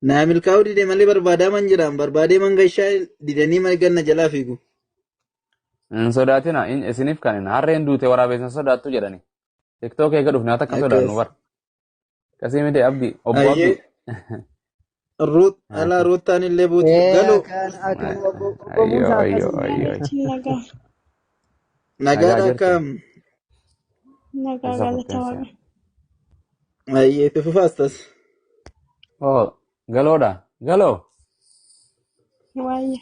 Naamil kaa'uu dide malee barbaadaa man jiraan barbaadee man gashaa didanii man ganna jalaa fiigu. Sodaatina isiniif kan harreen duute waraabessan sodaattu jedhani. TikTok eega dhufne haa takka sodaannu Akkas. bar. Kasii miti abdi obbo abdi. Ayyee ruut alaa ruutaan illee buuti galuu Ayyo ayyo ayyo. Nagaa nagaadha jirtu. akkam. nagaa Isa galata fakkeessa. waaqa. Ayyee itti fufaastas. Oh galoodha galoo. Waayya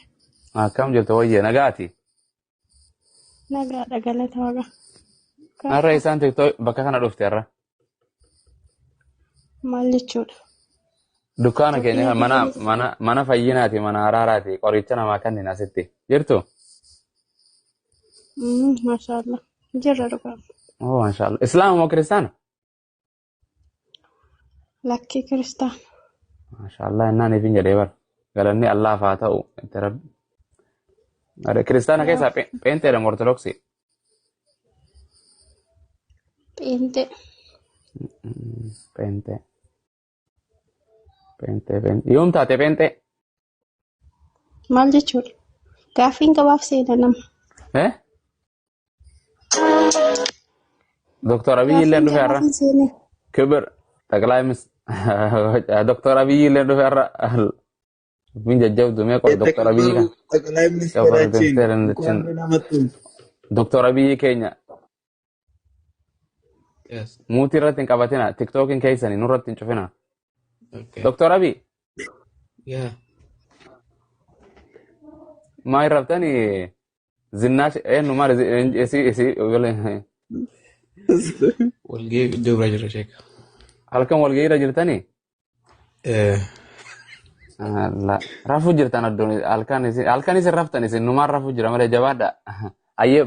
Akkam jirtu wayyee nagaati. nagaadha galata waaqa. Har'a isaan TikTok bakka kana dhufte har'a. Maal jechuudha? Dukkaana keenya mana fayyinaati mana araaraati qoricha namaa kanneen asitti jirtu. Maashaallah. Jirra dhugaa. Oh mashallah. Islaama moo kiristaana? Lakkii kiristaana. Mashallah innaan ifin jedhee bar. Galanni Allaaf haa ta'u itti rabbi. Kiristaana keessaa pheenteedha moo ortodoksii? Pheenxee. Pheenxee. Yoom taate pheenxee? Maal jechuudha? Gaaffiin gabaaf seena nama. Doktor Abiyyi illee dhufe har'a. Gaaffiin seene. Kibir Taqlaa Doktor Abiyyi illee dhufe har'a. Min jajjabdu mee qol Doktor Abiyyi kan. Taqalaa ministeerachiin waan namatti. Doktor Abiyyi keenya. Muutii irratti hin qabatina. TikTokiin keessanii nurratti hin cufina. Doktor Abiyyi. Maa irraftanii zinnaash eenyu maal Walgee dubra jira sheeka. halkan walgahiirra jirtanii? Rafuu jirtan addoon halkan isin raftan isin numaan rafuu jira malee jabaadha. Ayyee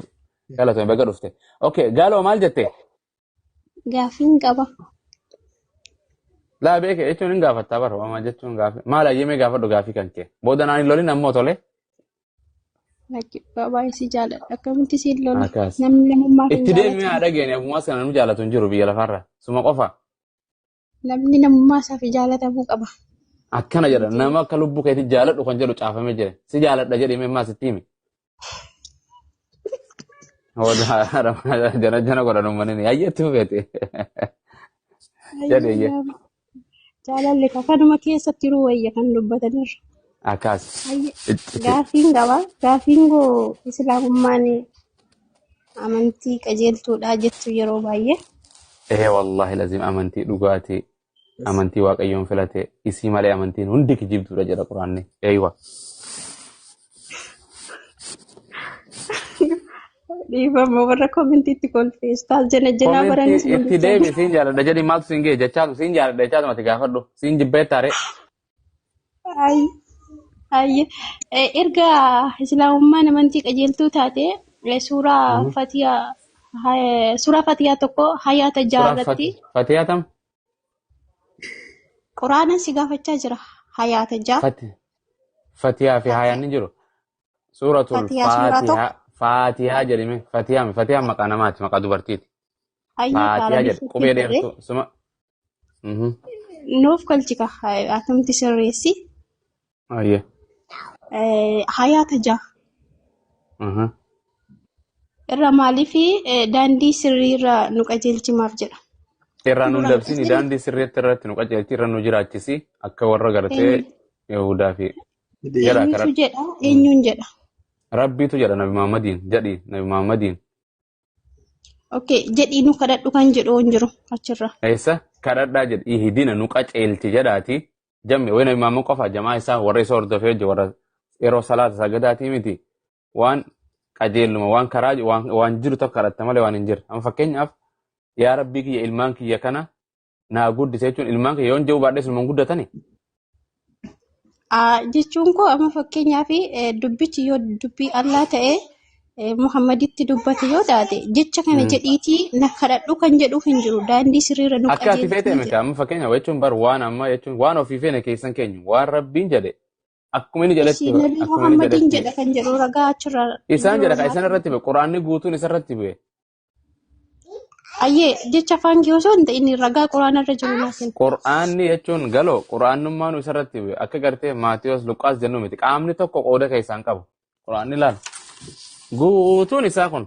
galatoomi baga dhufte. Okay gaaloo maal jette? Gaaffiin qaba. Laa beeke jechuun hin gaafattaa bara waama jechuun gaafi. Maal ayyemee gaafadhu gaafii kan kee. Booda naan hin lolin ammoo tole. Lakki baay'ee si jaalladha. Akkamitti si lola? Akkas. Namni namummaa kan Itti deemee jaallatu. haa dhageeni ammumas kana nu jaalatu hin jiru biyya lafarra. Suma qofa. Namni namummaa isaaf jaalatamuu qaba. Akkana jedha nama akka lubbuu keetti jaaladhu kan jedhu caafamee jira. Si jaaladha jedhee mee maas itti himi. Jana godhanu manini ayyeetti fufeete. Jedhe Jaalalli kanuma keessatti ruwayya kan dubbatanirra. akkas. Gaaffiin qaba. Gaaffiin koo islaamummaan amantii qajeeltuudha jettu yeroo baay'ee. Wallahi lazim amantii dhugaatii amantii waaqayyoon filate isii malee amantiin hundi kijibduudha jedha quraanni. Eeywa. Dhiifama warra koomentiitti kolfeestaa jana baranis Itti deebi siin jaaladha jedhi maaltu siin ga'e jechaatu siin jaaladha jechaatu mati gaafadhu siin jibbeettaare. Erga islaamummaan amantii qajeeltuu taate suuraa fatiyaa tokko hayaata jaarratti Fatiyaa tam? quraana si gaafachaa jira hayaata jaar. Fatiyaa fi hayaan ni jiru. Suuratul Fatihaa jedhime. Fatiyaan maqaa namaati maqaa dubartiiti. Fatihaa jedhe qubee dheertuu suma. Nuuf kolchika atumti sirreessi. Ayyee. Hayaata jaar. Irra maaliifi daandii sirriirra nu qajeelchimaaf jedha. Irraa nu labsini daandii sirriitti irratti nu qajeelchi irra nu jiraachisi akka warra gartee Yahudaa fi eenyuun jedha. Rabbiitu jedha Nabi Muhammadiin jedhi Nabi Muhammadiin. Okay jedhii nu kadhadhu kan jedhu hin jiru achirra. Eessa kadhadhaa jedhi ihidina nu qajeelchi jedhaati jamme wayi Nabi Muhammad qofa jamaa isaa warra isa hordofee jiru warra yeroo salaata sagadaatii miti waan qajeeluma waan karaa waan jiru tokko kadhatta malee waan hin jirre. Amma fakkeenyaaf yaa Rabbii kiyya ilmaan kiyya kana naa guddise jechuun ilmaan kiyya yoon jiru baadhee sun guddatani. Jechuun koo amma fakkeenyaaf dubbichi yoo dubbii Allah ta'e Muhammaditti dubbate yoo taate jecha kana jedhiitii na kadhadhu kan jedhu hin jiru daandii sirriirra nu Akka ati feete miti amma fakkeenyaaf jechuun bar waan amma jechuun waan ofii feene keessan keenyu waan Rabbiin jedhe akkuma inni jedhetti Muhammadiin jedha kan jedhu ragaa achirra. Isaan jedha kan isaan irratti bu'e quraanni guutuun isa irratti bu'e. Ayyee jecha afaan kee osoo hin ta'in ragaa quraana irra jiru laakin. Qur'aanni jechuun galoo qur'aannummaan isarratti akka gartee Maatiyos Luqaas jennu miti qaamni tokko qooda keessaan qabu. Qur'aanni laal guutuun isaa kun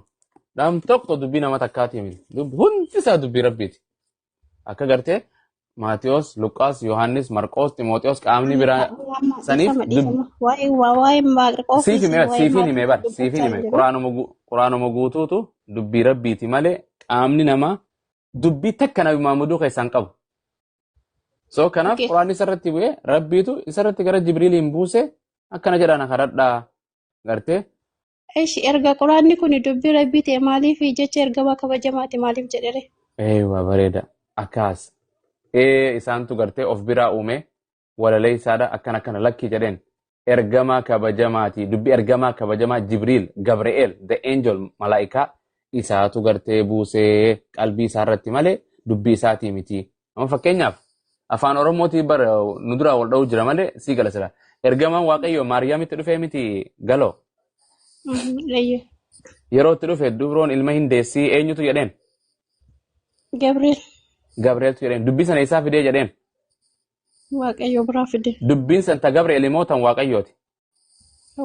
nam tokko dubbii nama takkaatii miti. Hundi isaa dubbii rabbiiti. Akka gartee Maatiyos Luqaas Yohaannis Marqoos Timooteos qaamni biraa saniif waa'ee Maarqoos siifin himee bar siifin himee quraanuma guutuutu dubbii rabbiiti malee qaamni namaa dubbii takka nabi Muhammaduu keessaan qabu. So kanaaf quraanni isarratti bu'ee rabbiitu isarratti gara Jibriiliin buuse akkana jedhaan kadhadhaa gartee. Eeshi erga quraanni kun dubbii rabbii ta'e maaliif jecha ergamaa kabajamaati maaliif jedhere? Waa bareeda akkas. Isaantu gartee of biraa uume walalee isaadha akkana lakki jedheen ergamaa kabajamaati dubbii ergamaa kabajamaa Jibriil Gabri'eel the angel malaa'ikaa isaatu gartee buusee qalbii isaarratti malee dubbii isaatii miti. Amma fakkeenyaaf afaan Oromootii bara nu duraa wal dha'uu jira malee sii gala sira. Ergamaan Waaqayyoo Maariyaamitti dhufee miti galoo. Yeroo itti dhufe dubroon ilma hin deessii eenyutu jedheen? Gabri'eel. Gabri'eeltu jedheen dubbii sana isaa fidee jedheen. Waaqayyo biraa fide. Dubbiin san ta Gabri'eel immoo tan Waaqayyooti.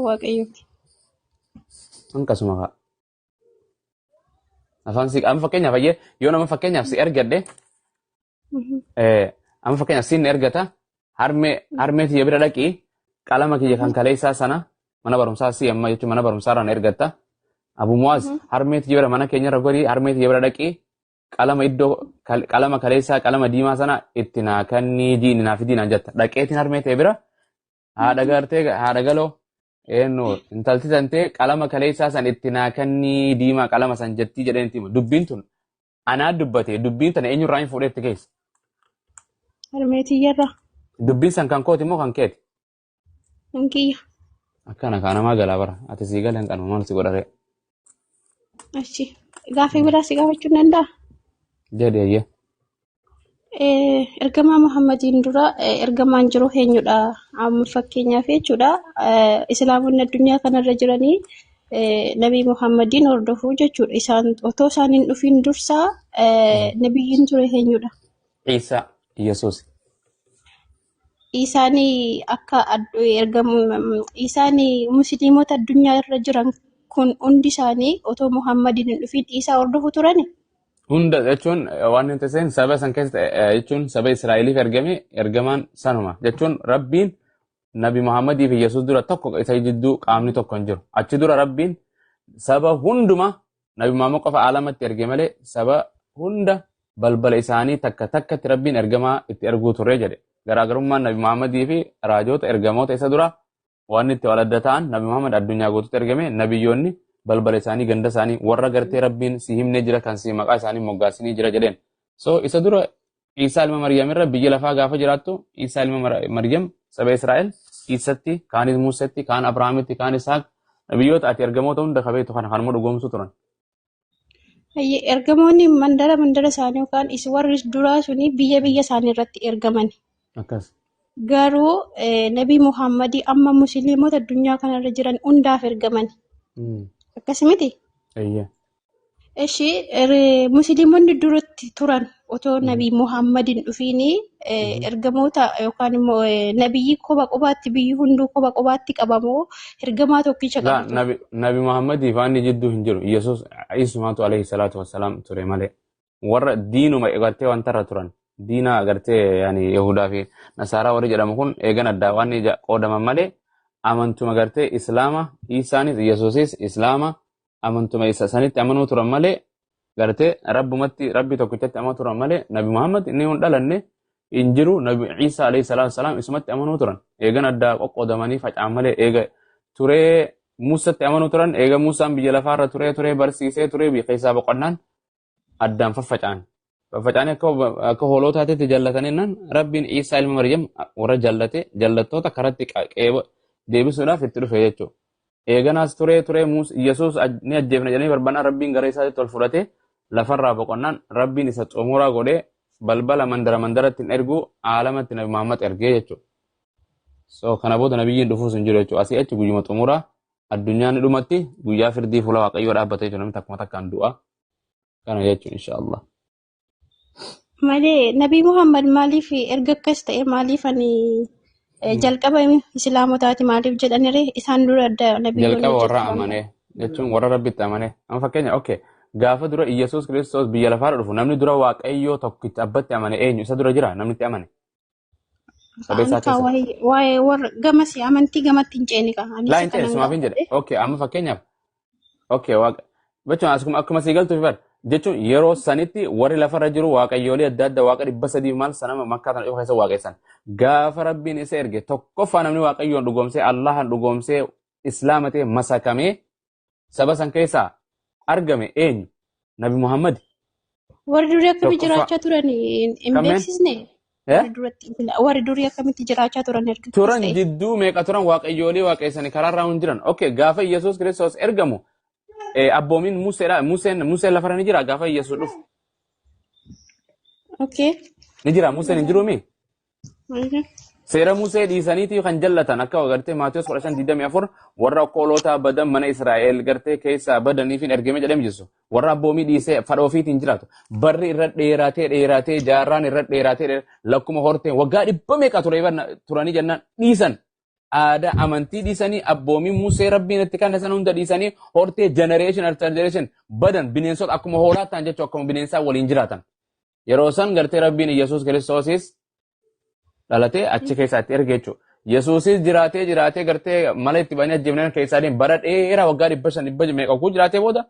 Waaqayyooti. Akkasuma kaa. Afaan si amma fakkeenyaaf ayyee yoo nama fakkeenyaaf si ergadhe amma fakkeenyaaf siin ergata harmee tiyya bira dhaqii qalama kiyya kan kaleessaa sana mana barumsaa si amma jechuun mana barumsaarraan ergatta. Abu Mu'aaz harmee tiyya bira mana keenyarra godhii harmee tiyya bira dhaqii qalama iddoo qalama kaleessaa qalama diimaa sana itti naakannii diini naaf diinaan jetta dhaqeetiin harmee tee bira haadha gartee haadha galoo eenyu intalti tantee qalama kaleessaa san itti naakannii diimaa qalama san jettii jedheen tima dubbiin tun anaa dubbate dubbiin tana eenyurraa hin fuudheetti keessa. Harmee tiyyarra. Dubbiin san kan kooti moo kan keeti? Kan kiyya. Akkana kaanamaa galaa bara ati sii galeen qanuma maal si godharee. Achi gaafii biraa si gaafachuu ni danda'a? Jedhe ayyee. Ergamaa Muhammadiin dura ergamaan jiru eenyudha? Amma fakkeenyaaf jechuudha. Islaamonni addunyaa kanarra jiranii Nabii Muhammadiin hordofuu jechuudha. Isaan otoo isaan hin dhufiin dursaa nabiyyiin ture eenyudha? Isaa Yesuus. Isaan akka isaan musliimota addunyaa irra jiran kun hundi isaanii otoo Muhammadiin hin dhufiin isaa hordofuu turani? Hunda jechuun waan nuti seen saba san keessa jechuun saba Israa'eliif ergamaan sanuma jechuun rabbiin Nabi Muhammadii fi Yesuus dura tokko isa jidduu qaamni tokko hin jiru. Achi dura rabbiin saba hunduma Nabi Muhammad qofa aalamatti erge malee saba hunda balbala isaanii takka takkatti rabbiin ergamaa itti erguu ture jedhe. Garaagarummaan Nabi Muhammadii fi raajoota ergamoota isa dura waan itti wal adda ta'an Nabi Muhammad addunyaa guutuutti ergame nabiyyoonni balbala isaanii ganda isaanii warra gartee rabbiin si himnee jira kan si maqaa isaanii moggaasinii jira jedheen. So isa dura Isaa ilma Maryam irra biyya lafaa gaafa jiraattu Isaa ilma Maryam saba Israa'el Isatti kaanis Muusatti kaan Abrahaamitti kaan Isaaq nabiyyoota ati ergamoota hunda kabeetu kana kanuma dhugoomsu turan. Ergamoonni mandara isaanii yookaan warri duraa suni biyya isaanii irratti ergaman. Akkas. Garuu Nabii Muhammadii amma musliimota addunyaa kanarra jiran hundaaf ergaman. Akkasumiti? Eeyyee. Eshi musliimonni duratti turan otoo Nabii Muhammadin dhufiini ergamoota yookaan immoo nabiyyi kophaa kophaatti biyyi hunduu kophaa kophaatti qabamoo ergamaa tokkicha qabu. Nabi Muhammadii faanni jidduu hin jiru. Yesuus Isumaatu alayhi salaatu wassalaam ture malee. Warra diinuma eegartee wantarra turan. Diina agartee yaani Yahudaa fi Nasaaraa warri jedhamu kun eegan addaa waan qoodaman malee amantuma agartee Islaama Isaanis Yesuusis Islaama amantuma isa sanitti amanuu turan malee gartee rabbi tokkichatti amanuu turan malee Nabi Muhammad inni hin dhalanne hin jiru Nabi Isa alayhi salaatu wassalaam isumatti amanuu turan eegan addaa qoqqoodamanii faca'an malee eega turee Muusatti amanuu turan eega Muusaan biyya lafaarra turee barsiisee turee biyya keessaa boqonnaan addaan faffaca'an. Faffaca'anii akka hoolotaatiin jallataniinnan rabbiin Isaa ilma Maryam warra jallattoota karatti deebisuudhaaf itti dhufe jechuudha. Eeganaas turee Yesuus ni ajjeefna jedhanii barbaadan rabbiin gara isaatti ol fudhatee lafarraa boqonnaan rabbiin isa xumuraa godhee balbala mandaratti hin erguu aalamatti Nabi Muhammad ergee jechuudha. So kana booda nabiyyiin dhufuus hin jiru jechuudha. Asii achi guyyuma xumuraa addunyaan dhumatti guyyaa firdii fuula Waaqayyoo dhaabbatee jiru namni takkuma takkaan du'a. Kana jechuun inshaallah. malee Nabii Muhammad maaliif erga akkas ta'e maaliif ani jalqaba islaamotaati maaliif jedhanire isaan dura adda nabiyyoonni jalqaba warra hojjetan. amanee jechuun warra rabbitti amanee amma fakkeenya okay gaafa dura Iyyasuus Kiristoos biyya lafaarra dhufu namni dura waaqayyoo tokkitti abbatti amane eenyu isa dura jira namni itti amane sabeessaa Ani kaa keessa waa'ee warra gamas amantii gamatti hin ceeni kaa ani laa isa hin ceene kanan sumaaf hin jedhe gaafadhe. okay amma fakkeenyaaf okay waaqa jechuun akkuma sii galtuuf bar jechuun yeroo sanitti warri lafarra jiru waaqayyoolee adda addaa waaqa 300 maal sanama makkaa tana dhufa keessa waaqessan gaafa rabbiin isa erge tokkoffaa namni waaqayyoon dhugoomsee allahan dhugoomsee islaamatee masakamee saba san keessaa argame eenyu nabi muhammad Warri durii akkamitti tokkoffaa jiraachaa turan hin kameen beeksisne? Warri durii akkamitti jiraachaa turan erga akkas turan ta'e. jidduu meeqa turan waaqayyoolee waaqessanii karaarraa hin jiran okay gaafa Iyyasuus Kiristoos ergamu abboomiin Museedha Museen lafarra ni jira gaafa Iyyasuus dhufu Okay. ni jira Museen hin jiruumi Mhm. seera Musee dhiisaniitii kan jallatan akka agartee Maatiyos 15:24 warra okkoloota badan mana Israa'el gartee keessaa badaniif hin ergame jedhame jechuudha. Warra abboomii dhiisee fadha ofiitiin jiraatu. Barri irra dheeratee jaarraan irra dheeratee lakkuma hortee waggaa 100 meeqa turanii jennaan dhiisan. Aadaa amantii dhiisanii abboomii Musee rabbiin itti kan sana hunda dhiisanii hortee generation after generation badan bineensota akkuma hoolaa ta'an jechuudha akkuma bineensaa waliin jiraatan. Yeroo san gartee rabbiin Iyyasuus Kiristoosis dhalatee achi keessaatti erge jechuudha. Yesuusis jiraatee gartee mala itti banii ajjeefnan keessaa deemu bara dheeraa waggaa 500 meeqa kuu jiraatee booda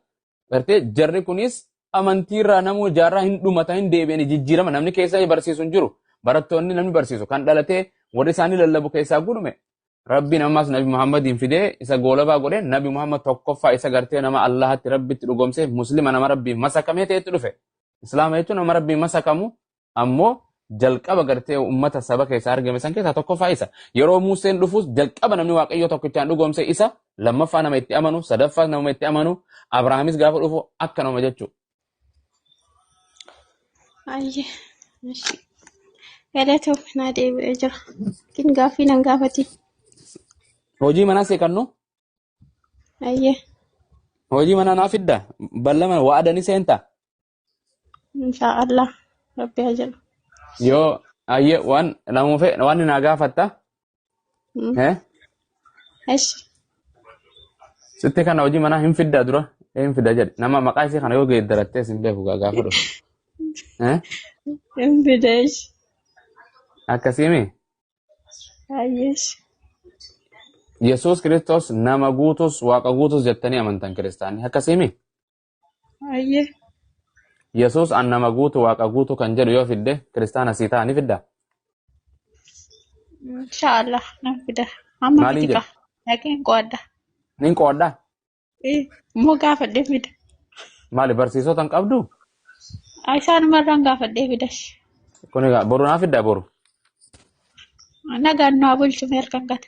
gartee jarri kunis amantiirraa namuu jaarraa hin dhumata hin deebi'anii jijjiirama namni keessa barsiisu hin jiru. Barattoonni namni barsiisu kan dhalatee warri isaanii lallabu keessaa gudume. Rabbiin ammas Nabi Muhammadiin fidee isa goolabaa godhee Nabi Muhammad tokkoffaa isa gartee nama Allahatti rabbitti dhugoomsee muslima nama rabbiin masakamee ta'etti dhufe. Islaama jechuun nama rabbiin masakamu ammoo jalqaba gartee ummata saba keessaa argame san keessaa tokkoffaa isa. Yeroo Museen dhufus jalqaba namni waaqayyoo tokkichaan dhugoomse isa lammaffaa nama itti amanu sadaffaa nama itti amanu Abrahaamis gaafa dhufu akka nama jechuudha. Ayyee. Galatoom naa deebi'ee jira. Kin gaaffii nan gaafati. Hojii manaa seeqannu Ayyee. hojii manaa naa fidda ballama wa'adani seentaa Inshaallah. Rabbi haa jedhu. yoo ayyee waan namuufe waan naa gaafatta Ashi. sitti kana hojii manaa hin fiddaa dura hin fidda jedhe nama maqaa isii kana yoo geeddarattee sin beeku gaafa dhufu Hin fideesh. akkasiimi Ayyeesh. Yesuus Kiristoos nama guutus waaqa guutus jettanii amantan kiristaanii akkasiimi Ayyee. Yesuus an nama guutu waaqa guutu kan jedhu yoo fidde kiristaana sii ta'a ni fidda Inshaallah nan fida. Amma maaliin fiti jedhu kaa. Yaqeen qo'adda. nin qoodhaa Immoo gaafadhee fida. maali barsiisota hin qabdu Isaanumarraan gaafadhee fidash. kuni boru naa fidda boru Nagaan nu haa bulchu meerkan gata.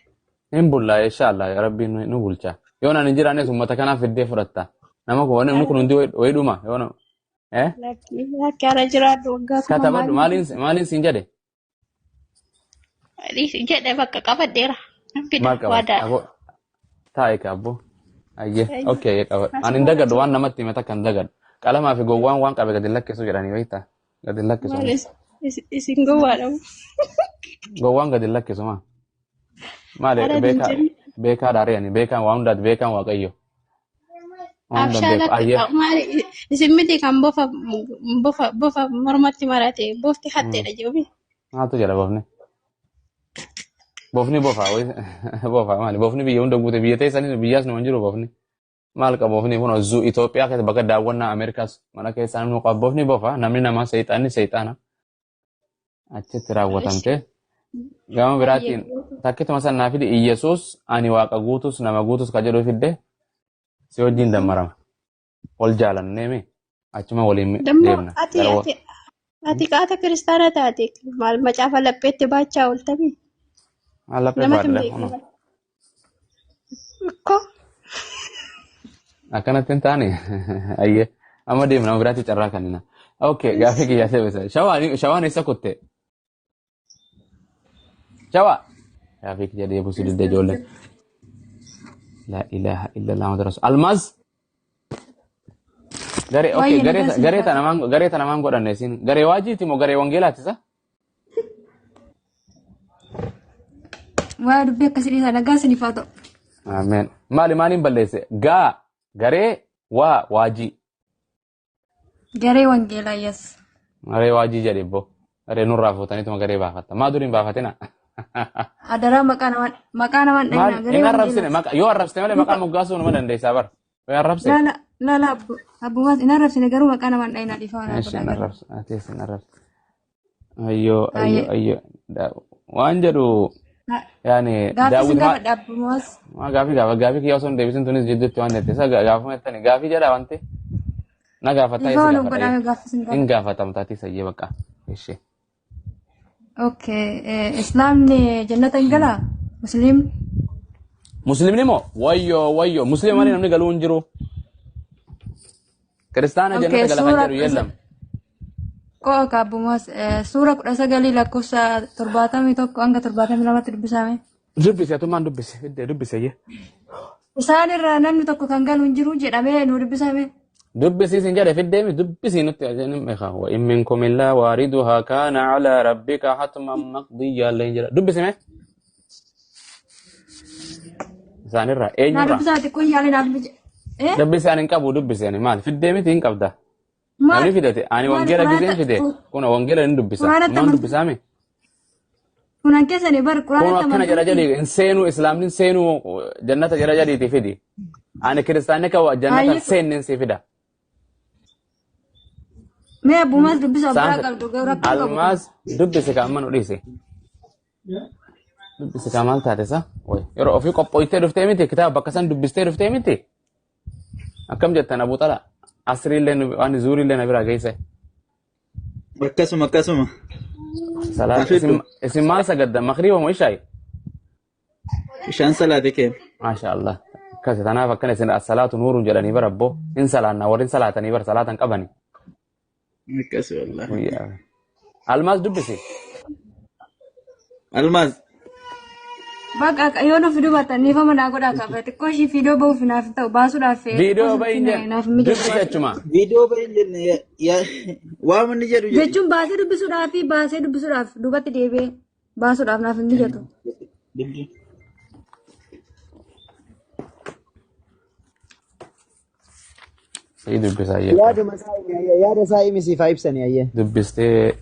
hin bullaa inshaallah rabbiin nu bulcha yoo nan hin jiraannes ummata kanaaf fiddee fudhatta nama kun kun hundi wayidhuma yoo Lakki ara jiraadhu waggaa kuma katabadhu maaliin siin jedhe jedhe bakka qabadheera. Nan fida maal qabadhu waadaadha. taa'e kaabbo ayyee okay qabadhu ani hin dagadhu waan namatti himata kan dagadhu qalamaa fi gowwaan waan qabe gadi lakkisu jedhanii wayita gadi lakkisu Isin gowwaadhamu. gowwaan gadi lakkisu maali beekaa dhaariyani beekaan waan hundaati beekaan waaqayyo waan hundaa beeku ayyee Maali isin miti kan bofa mormatti marate bofti hatteedha jechuudha. maatu jedha bofni bofa maali bofni biyya hunda guute biyya teessanii biyyaas nama jiru bofni maal qaba bofni kun zuu Itoophiyaa keessa bakka daawwannaa Ameerikaas mana keessaa namni qaba bofni bofa namni namaa seexaana achitti raawwatamte gama biraatiin takkituma san naa fidi Iyyasuus ani waaqa guutus nama guutus ka jedhu fidde si wajjin dammarama wal jaalanneemi achuma waliin deemna Ati qaata kiristaana taate maal macaafa lapheetti baachaa ooltami. laphee baadha akkanatti hin taane ayyee amma deemna nama biraatti carraa kannina okay gaafii kiyyaa seebisa shawaan eessa kutte shawaa gaafii kiyya deebisuu didde ijoolleen la ilaha illallah muhammad rasul almaaz Garee okay garee ta namaan godhanne isin garee waajiiti moo garee wangeelaati isa? Waa dubbii akkasii isa nagaa isiniif haa ta'u. Ameen. Maaliin balleesse? Garee waajii. Garee wangeelaa yes. Garee waajii jedhe boo. Garee nurraa fuutaniituma garee baafatta. Maa duriin baafatina? Adaraa maqaa namaan dhayinaa garee wangeelaa. Yoo arrabsite malee maqaa moggaasuu nama dandeessaa bara. Yoo arrabsite. Lala abbumaas hin arrabsine garuu maqaa namaan dhayinaa dhiifaa waan arrabsa. Atiis hin arrabsa. Ayyoo. Waan jedhu. Yani Gaafii gaafa dhaabbumaas. Gaafii kiyyaa osoo hin deebisin tunis jidduutti waan jettee isa gaafuma jettani gaafii jedha wanti. Na gaafataa hin gaafatamtaati sayyee bakka. Ishee. Okay. Islaamni jannata hin galaa? Muslimni moo? Wayyoo. Musliima malee namni galuu hin jiru. Kiristaana jannata gala kan jedhu yeellam. Koo kaabbumaas suura 19 lakkoofsa 71 hanga 72 dubbisame. Dubbise atumaan dubbise. Isaan irraa namni tokko kan galu hin jiru jedhamee nu dubbisame. Dubbisiisin jedhe fiddeemi dubbisii nutti ajaanin meeqa wa in minkum illaa waariduhaa kaana calaa rabbika hatman maqdiyyaa illee jedha dubbisime. Isaan irraa eenyurraa? Dubbisaati kun yaalii naaf dubbisaan hin qabu dubbiseen maal fiddeemiti hin qabda. Namni fidate ani wangeela giseen fide kuna wangeela hin dubbisa maan dubbisaame. Kunan keessanii bar quraana akkana jedha jedhi hin seenuu islaamni seenuu jannata jedha jedhiiti fidi. Ani kiristaanni ka jannata seennin si fida. Mee abbumaas dubbisa abbaa qabdu gauraatti qabu. Almaas dubbise ka amma nu dhiise. Dubbise ka maal taate sa? Yeroo ofii qophooytee dhuftee miti kitaaba bakka san dubbistee dhuftee miti. Akkam jettan Abuu Xalaa asriillee waan zuuriillee na bira geesse. Akkasuma. Salaat isin maal sagadda makriiba moo ishaayi? Ishaan salaate kee. Maasha Allah. Akkasi tanaaf akkana isin as-salaatu nuurun jedhanii bara abbo hin salaanna warri salaatanii bara salaatan qabani. Akkasi wallahi. Almaas dubbisi. Almaas. Bakka yoo nuuf dubatan niifa manaa godhaa qaba xiqqoo ishii viidiyoo bahuuf naaf ta'u baasuudhaaf. Viidiyoo bahin dubbisi jechuma. Viidiyoo bahin jenne waan inni jedhu jechuun baasee dubbisuudhaaf duubatti deebi'ee baasuudhaaf naaf hin mijatu. Sai dubbisa yaada isaa himisiif haa ibsanii ayyee. Dubbistee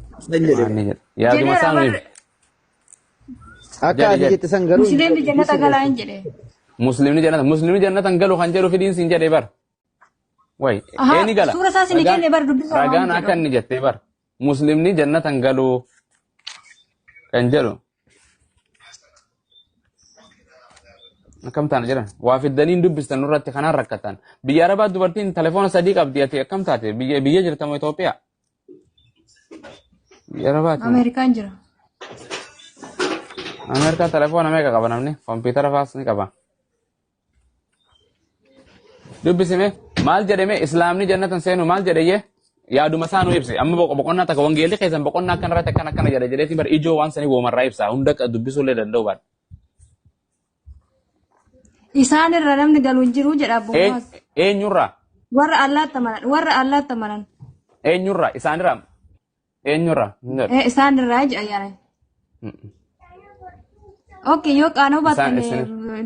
yaaduma isaa nuyi. Akka ati jette san garuu. Musliimni jannata galaa hin jedhe. Musliimni jannata galu kan jedhu fidiin siin jedhee bar. Way eeni gala. Suura isaa siin kenne bar dubbisa. Ragaan akka inni jettee bar. Musliimni jannata galu kan jedhu. Akkam taana jedhan waa fiddaniin dubbistan nurratti kanaan rakkatan biyya arabaa dubartiin telefoona sadii qabdi ati akkam taate biyya jirtamu Itoophiyaa biyya arabaati Ameerikaan jira Ameerikaa telefoona meeqa qaba namni kompiitara faas ni qaba dubbisime maal jedhame islaamni jannatan seenu maal jedheye yaaduma isaa nu ibse amma boqonnaa takka wangeelli keessan boqonnaa kanarratti akkana jedha jedheeti bar ijoo waan sanii woomarraa ibsa hunda dubbisuullee danda'u baadha. Isaan irra namni galu hin jiru jedha abbumaas. Eenyurraa? Warra Allaatti amanan. Eenyurraa? Isaan irraa? Eenyurraa? Isaan irraa jedha yaana. Okay yoo qaanoo baatan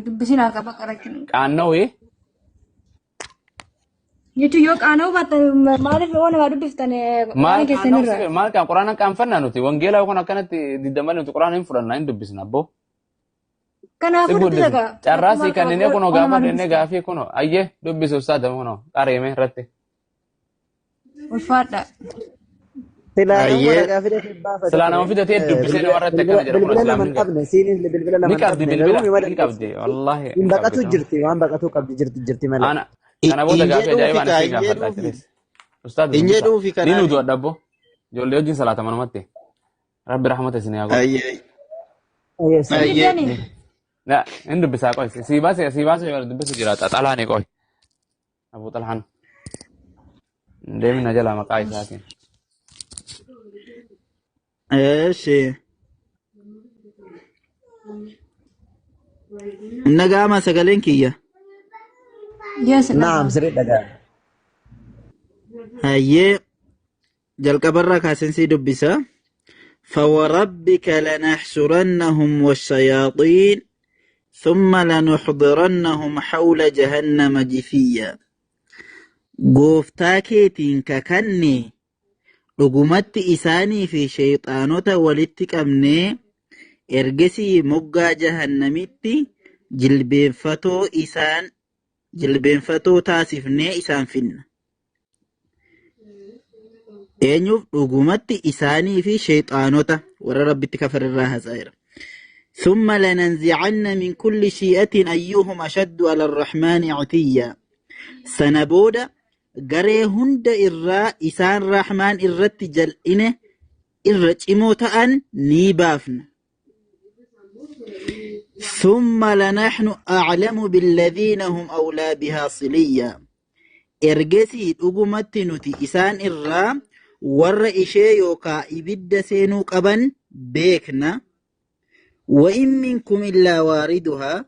dubbisinaaf qaba qarachuun. Qaanoo jechuun yoo qaanoo baatan maaliif waan nama dubbiftan waan keessanirra. Maal qaan quraana qaanfannaa nuti wangeelaa kun akkanatti diddamal nuti quraana hin fudhannaa hin dubbisna abboo. Kanaafuu dubbisa ka. Carraasii kanneen kunoo gaafa dennee gaafii kunoo ayyee dubbisu ustaata kunoo qareeme irratti. Ulfaadha. Silaa nama fidatee dubbisee nama irratti akkana jedha kun islaamni ni qabdi bilbila ni qabdi wallaahi. Hin baqatu jirti waan baqatu qabdi jirti malee. Kana booda gaafii ajaa'ibaa natti gaafadhaa jirees. Ustaata ni nuti wadha abbo ijoollee wajjin salaata manumatti rabbi rahmata isin yaa godhu. لا عنده بساقه سيباسي يبغى بس جرات طلعني قوي ابو طلحان دايما نجلا مقاي ساكن ايش النجامة سقالين كيا نعم سريع دقا هاي جلق برا كاسن سي دبسا فوربك لنحشرنهم والشياطين ثم لنحضرنهم حول جهنم جثيا قوفتاكيتين ككني رقمت إساني في شيطانوتا ولتك أمني إرقسي مقا جهنميتي جلبين فتو تاسفني إسان فن eenyuuf dhugumatti isaanii fi shayxaanota warra rabbitti kafarraa hasaa'ira. ثم لننزعن من كل شيئة أيهم أشد على الرحمن عتيا سنبودا غري هند إرّا إسان رحمن إرّت جلئنه إرّت إموتأن نيبافن ثم لنحن أعلم بالذين هم أولى بها صليا إرجسي أقومت نتي إسان إرّا ور إشي يوكا إبد سينو قبن بيكنا وإن منكم إلا واردها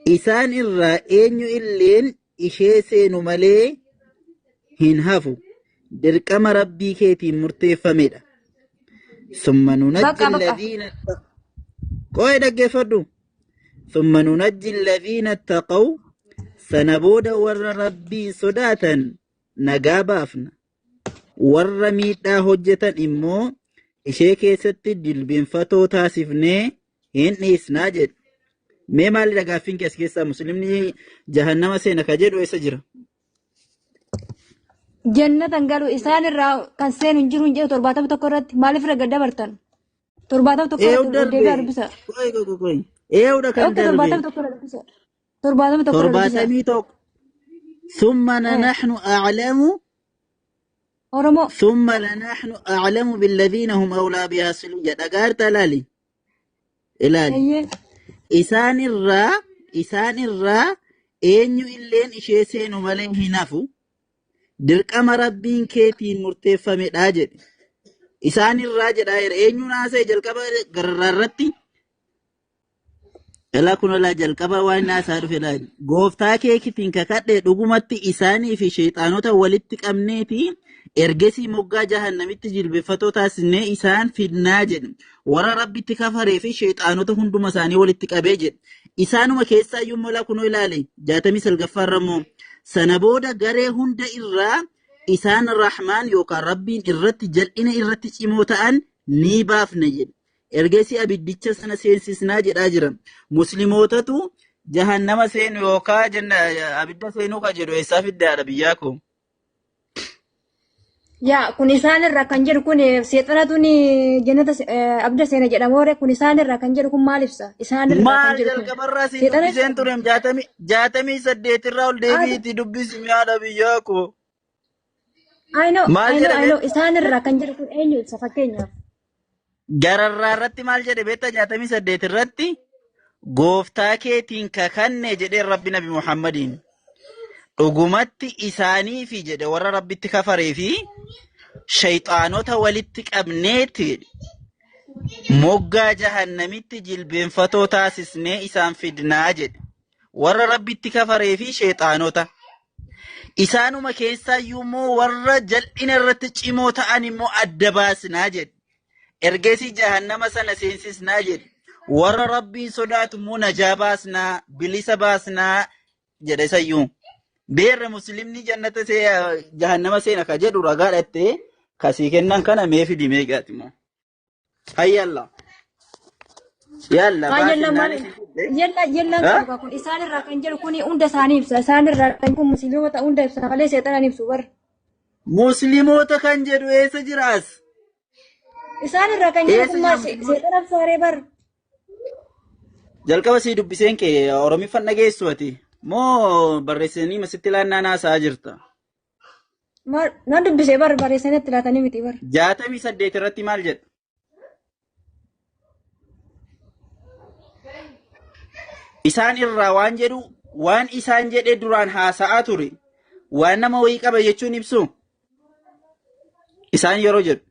إسان إرّا إنيو إلين إشي سينو ملي هنهفو دركم ربي كيتي مرتفة مدى ثم ننجي الذين ثم ننجي الذين اتقوا سنبود ور ربي صداتا نقابافنا ور ميتا هجتا إمو إشي كيست جلبين فتو تاسفني هن إسناجد ميما لغافين كيس كيسا مسلمني جهنم سينا كجد ويسجر جنة قالوا إسان الرا كان سين انجرون جاء ترباتهم تقرأت مالي فرق دبرتن ترباتهم تقرأت ديبار بسا كوي إيودا كان ترباتهم تقرأت بسا ترباتهم تقرأت بسا ثم نحن أعلم أورمو ثم لنحن أعلم بالذين هم أولى بها صليا دقارت لالي إلالي إسان الرا أنيو إلين إشي سينو ملين هنافو درقم ربين كيتين مرتفة مداجد إسان الرا جدائر أنيو ناسي جلقبا غرررتي إلا كنا لا جلقبا وين ناس عارف إلالي غوفتا كيكتين كاكات دوغمتي إساني في شيطانوتا ولتك أمنيتي إرجسي مقا جهنمت جلبفتو تاسني إسان في الناجد ورا ربي تكفري في شيطانو تهندو مساني ولتكابيجد إسانو مكيسا يوم لا كنو إلالي جاتمي سلغفار رمو سنبودا غري هند إرّا إسان الرحمن يوكا ربين إرّت جلئنا إرّت چموتان نيباف نجد إرجسي أبديتش سنة سينسيس ناجد آجرم مسلموتتو جهنم سين يوكا جنة أبدا سينوكا جدو إساف الدار بياكو يا كون إسان الرا كان جر كون سيطرة توني جنة أبدا سينا جدا موري كون إسان الرا كان جر كون مالفسا إسان الرا ما جل كبر سين تورم جاتمي سديت الراول ديبي تدبي سميانا بياكو I know إسان الرا كان جر كون أنيو سفكينيا جرررتي مال جدي بيتا جاتمي سديت الرتي غوفتاكيتين كاكاني جدي ربي نبي محمدين dhugumatti isaanii fi jedhe warra rabbitti kafaree fi shayxaanota walitti qabneetti moggaa jahannamitti jilbeenfatoo taasisnee isaan fidnaa jedhe warra rabbitti kafaree fi shayxaanota isaanuma keessaa immoo warra jal'ina irratti cimoo ta'an immoo adda baasnaa jedhe ergeesii jahannama sana seensisnaa jedhe warra rabbiin sodaatu immoo najaa baasnaa bilisa baasnaa jedhe sayyuu beerre muslimni jannata se jahannama seena ka jedhu ragaadhatte kasii kennan kana mee fidi meeqaati immoo hayyalla yalla yalla qabu kun isaan irraa kan jedhu kun hunda isaanii ibsa isaan irraa kan kun musliimota hunda ibsa malee seexanaan ibsu bar musliimota kan jedhu eessa jiraas isaan irraa kan jedhu kun seexanaaf sooree bar jalqaba sii dubbiseen kee oromiffan dhageessu ati moo barreessanii masitti laannaa naasaa jirta nan dubbisee bar barreessanii itti laatanii miti bar 68 irratti maal jedha isaan irraa waan jedhu waan isaan jedhe duraan haasa'aa ture waan nama wayii qaba jechuun ibsu isaan yeroo jedhu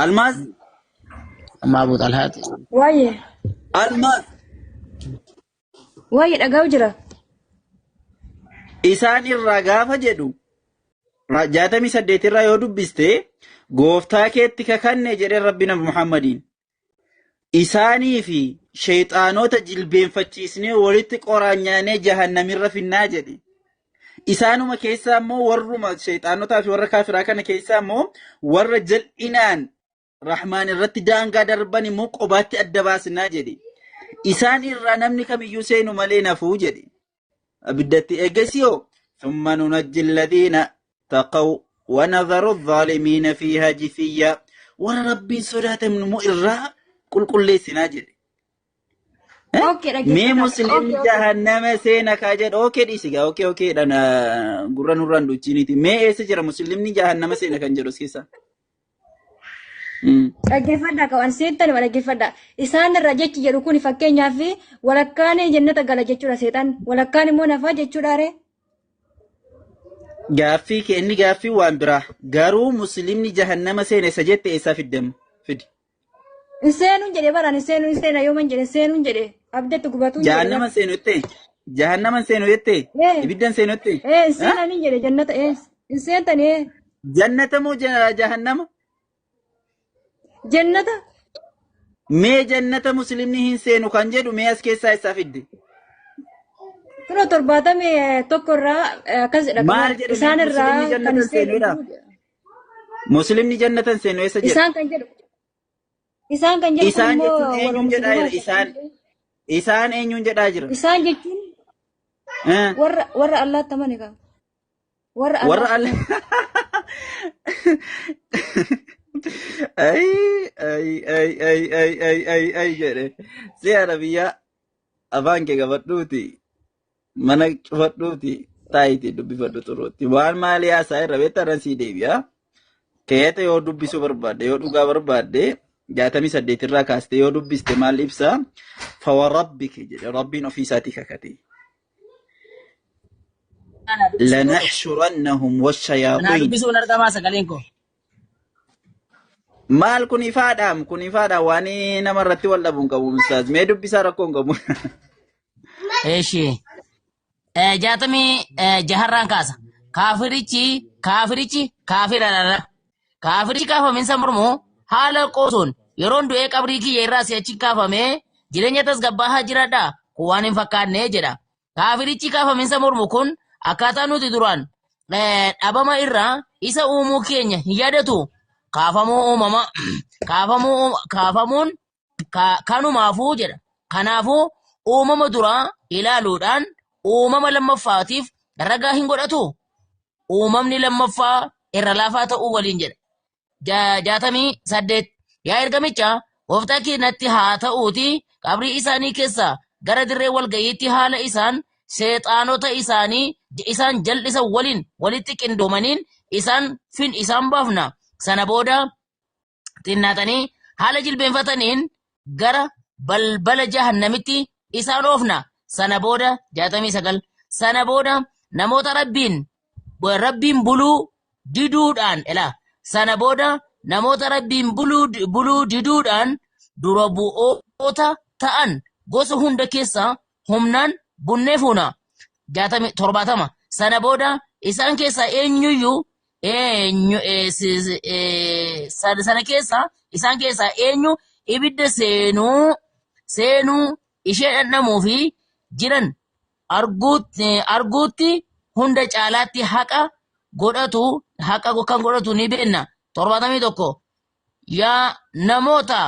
almaas أما أبو طلحة وايه almaas Waa'ee dhagaa'u jira. Isaan irraa gaafa jedhu 68 irraa yoo dubbiste gooftaa keetti kakanne jedhee rabbi nabi Muhammadiin. Isaanii fi shayxaanota jilbeenfachiisnee walitti qoraanyaanee jahannamirra finnaa jedhe. Isaanuma keessaa immoo warruma shayxaanotaa fi warra kaafiraa kana keessaa immoo warra jal'inaan rahmaan irratti daangaa darban immoo qobaatti adda baasnaa jedhe. Isaan irraa namni kamiyyuu seenu malee nafuu jedhe. Abiddatti eegasiyoo thumma nunajji alladhiina taqaw wa nadharu adh-dhaalimiina fiihaa jithiyaa. Warra rabbiin sodaatan immoo irraa qulqulleessinaa jedhe. Mee musliimni jahannama seena kaa jedha ookee dhiisigaa ookee dhaan gurra nurraan duchiniiti. Mee eessa jira musliimni jahannama seena kan jedhu keessa? Dhaggeeffadhaa qaban seetan dhaggeeffadhaa. Isaan irraa jechi jedhu kun fakkeenyaaf walakkaan jannata gala jechuudha seetan walakkaan immoo nafaa jechuudha ree. Gaaffii kee inni gaaffii waan biraa garuu musliimni jahannama seena isa jette eessaa fiddama fidi. Seenuun jedhee baraan seena yoo man jedhe seenuun jedhe abdatti gubatu. Jahannama seenu jettee jahannama seenu jettee ibiddan seenu jettee. Seenanii jedhe jannata seentanii. Jannata moo jahannama? Jannata. Mee jannata musliimni hin seenu kan jedhu mee as keessaa isaa fidde? Kunoo 71 irraa akkas jedha. Maal jedhu isaan irraa kan seenudha. Musliimni jannatan seenu eessa jedha? Isaan kan jedhu. Isaan kan jedhu isaan jechuun eenyuun jedhaa jira? Isaan eenyuun jedhaa jira? Isaan jechuun warra Allah tamani kan. Warra Allah. Ay jedhe. Siyaara biyya afaan kee qabadhuuti. Mana cufadhuuti. Taayiti dubbifadhu turuutti. Waan maalii haasaa irra beektan sii deebi'a. Keeta yoo dubbisuu barbaadde yoo dhugaa barbaadde 68 irraa kaastee yoo dubbiste maal ibsa? Fawarabbika jedhe rabbiin ofii isaatii kakate. لنحشرنهم والشياطين maal kun ifaadha waan namarratti wal dhabuun qabu ustaaz mee dubbisaa rakkoon qabu. Eeshi jaatamii jaharraan kaasa kaafirichi kaafiradha. Kaafirichi kaafaminsa mormoo haala qoosuun yeroon du'ee qabrii kiyya irraa si'achi kaafamee jireenya tasgabbaahaa jiradha kun waan hin fakkaanne jedha. Kaafirichi kaafaminsa mormu kun akkaataa nuti duraan dhabama irraa isa uumuu keenya hin yaadatu kaafamuu uumama kaafamuun kanumaafuu jedha. Kanaafuu uumama duraa ilaaluudhaan uumama lammaffaatiif ragaa hin godhatu. Uumamni lammaffaa irra laafaa ta'uu waliin jedha. 68 yaa ergamicha gooftaa keenyatti haa ta'uuti qabrii isaanii keessaa gara dirree walgayiitti haala isaan seexaanota isaanii isaan jal'isan waliin walitti qindoomaniin isaan baafna. Sana booda xinnaatanii haala jilbeenfataniin gara balbala jahannamitti isaan oofna. Sana booda 69 sana booda namoota rabbiin buluu diduudhaan sana booda namoota rabbiin buluu diduudhaan dura bu'oota ta'an gosa hunda keessaa humnaan bunnee fuuna. 70 sana booda isaan keessaa eenyu ibidda seenuu ishee dhandhamuu fi jiran arguutti hunda caalaatti haqa kan godhatu ni beekna. 71 yaa namoota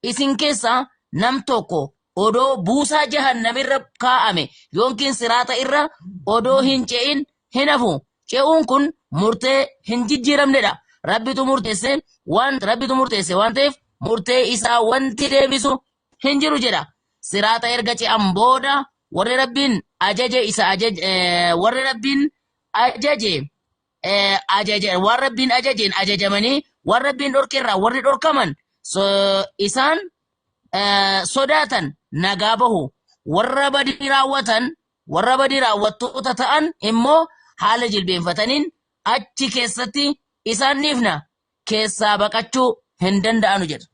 isin keessaa nam tokko odoo buusaa jahannamirra kaa'ame yookiin siraata irra odoo hin ce'in hin hafu. Ce'uun kun murtee hin jijjiiramnedha. Rabbitu murteesse waan ta'eef murtee isaa wanti deebisu hin jiru jedha. Siraata erga ce'an booda warri rabbiin ajajamanii warri rabbiin dhorkerraa warri dhorkaman isaan sodaatan nagaa bahu. Warra badii raawwattoota ta'an immoo haala jilbeenfataniin achi keessatti isaan dhiifna keessaa baqachuu hin danda'anu jedha.